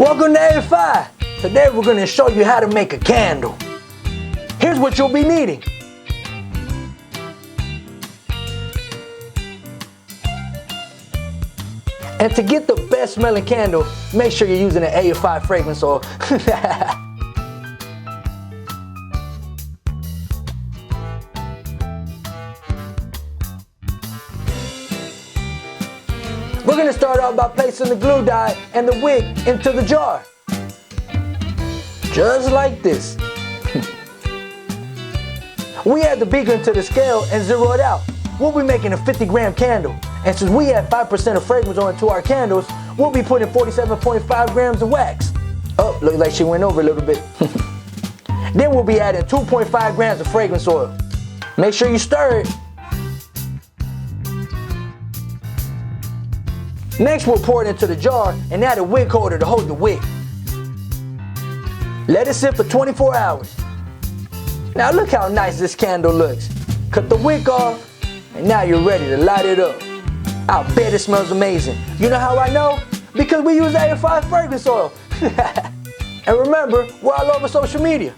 Welcome to AFI. Today we're going to show you how to make a candle. Here's what you'll be needing. And to get the best smelling candle, make sure you're using an AFI fragrance oil. We're going to start off by placing the glue dye and the wick into the jar. Just like this. We add the beaker into the scale and zero it out. We'll be making a 50-gram candle. And since we add 5% of fragrance onto our candles, we'll be putting 47.5 grams of wax. Oh, looks like she went over a little bit. Then we'll be adding 2.5 grams of fragrance oil. Make sure you stir it. Next, we'll pour it into the jar and add a wick holder to hold the wick. Let it sit for 24 hours. Now look how nice this candle looks. Cut the wick off, and now you're ready to light it up. I'll bet it smells amazing. You know how I know? Because we use AFI fragrance oil. And remember, we're all over social media.